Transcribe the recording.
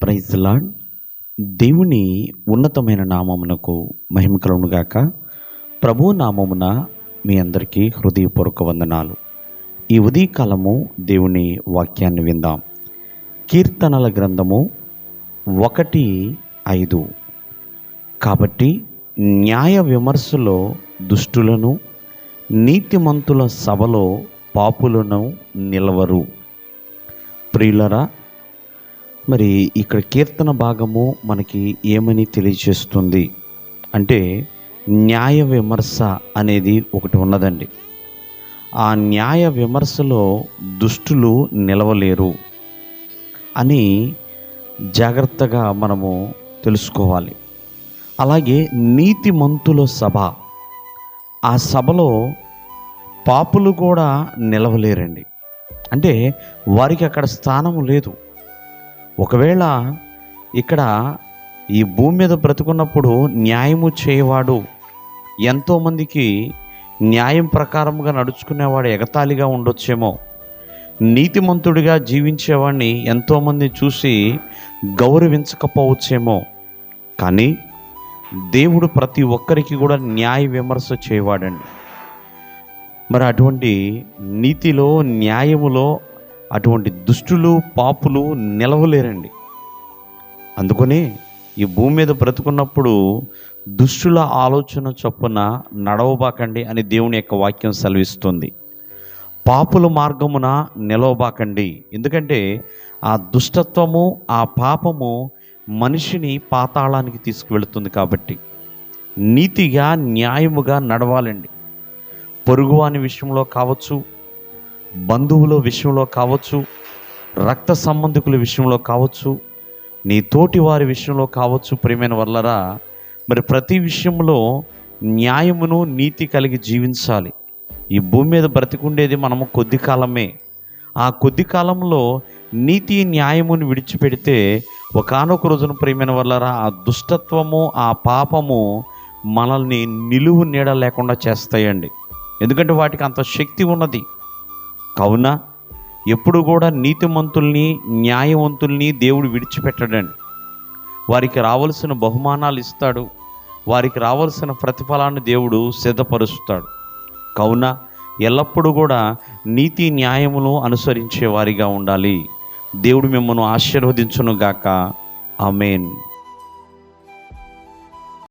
Praise the lord. దేవుని ఉన్నతమైన నామమునకు మహిమ కలుగునుగాక. ప్రభు నామమున మీ అందరికీ హృదయపూర్వక వందనాలు. ఈ ఉదయకాలము దేవుని వాక్యాన్ని విందాం. కీర్తనల గ్రంథము 1:5. కాబట్టి న్యాయ విమర్శలో దుష్టులను, నీతిమంతుల సభలో పాపులను నిలవరు. ప్రియులరా, మరి ఇక్కడ కీర్తన భాగము మనకి ఏమని తెలియజేస్తుంది అంటే, న్యాయ విమర్శ అనేది ఒకటి ఉన్నదండి. ఆ న్యాయ విమర్శలో దుష్టులు నిలవలేరు అని జాగ్రత్తగా మనము తెలుసుకోవాలి. అలాగే నీతిమంతుల సభ, ఆ సభలో పాపులు కూడా నిలవలేరండి. అంటే వారికి అక్కడ స్థానం లేదు. ఒకవేళ ఇక్కడ ఈ భూమి మీద బ్రతుకున్నప్పుడు న్యాయము చేయవాడు, ఎంతోమందికి న్యాయం ప్రకారంగా నడుచుకునేవాడు ఎగతాళిగా ఉండొచ్చేమో, నీతిమంతుడిగా జీవించేవాడిని ఎంతోమంది చూసి గౌరవించకపోవచ్చేమో. కానీ దేవుడు ప్రతి ఒక్కరికి కూడా న్యాయ విమర్శ చేయవాడండి. మరి అటువంటి నీతిలో, న్యాయములో అటువంటి దుష్టులు, పాపులు నిలవలేరండి. అందుకని ఈ భూమి మీద బ్రతుకున్నప్పుడు దుష్టుల ఆలోచన చొప్పున నడవబాకండి అని దేవుని యొక్క వాక్యం సెలవిస్తుంది. పాపుల మార్గమున నిలవబాకండి. ఎందుకంటే ఆ దుష్టత్వము, ఆ పాపము మనిషిని పాతాళానికి తీసుకువెళుతుంది. కాబట్టి నీతిగా, న్యాయముగా నడవాలండి. పొరుగువాని విషయంలో కావచ్చు, బంధువుల విషయంలో కావచ్చు, రక్త సంబంధికుల విషయంలో కావచ్చు, నీ తోటి వారి విషయంలో కావచ్చు. ప్రియమైన వల్లరా, మరి ప్రతి విషయంలో న్యాయమును, నీతి కలిగి జీవించాలి. ఈ భూమి మీద బ్రతికుండేది మనము కొద్ది కాలమే. ఆ కొద్ది కాలంలో నీతి, న్యాయమును విడిచిపెడితే ఒకానొక రోజున ప్రియమైన వల్లరా, ఆ దుష్టత్వము, ఆ పాపము మనల్ని నిలువు నీడ లేకుండా చేస్తాయండి. ఎందుకంటే వాటికి అంత శక్తి ఉన్నది. కావున ఎప్పుడు కూడా నీతిమంతుల్ని, న్యాయవంతుల్ని దేవుడు విడిచిపెట్టడండి. వారికి రావాల్సిన బహుమానాలు ఇస్తాడు, వారికి రావాల్సిన ప్రతిఫలాన్ని దేవుడు సిద్ధపరుస్తాడు. కావున ఎల్లప్పుడూ కూడా నీతి, న్యాయమును అనుసరించే వారిగా ఉండాలి. దేవుడు మిమ్మల్ని ఆశీర్వదించును గాక. ఆమేన్.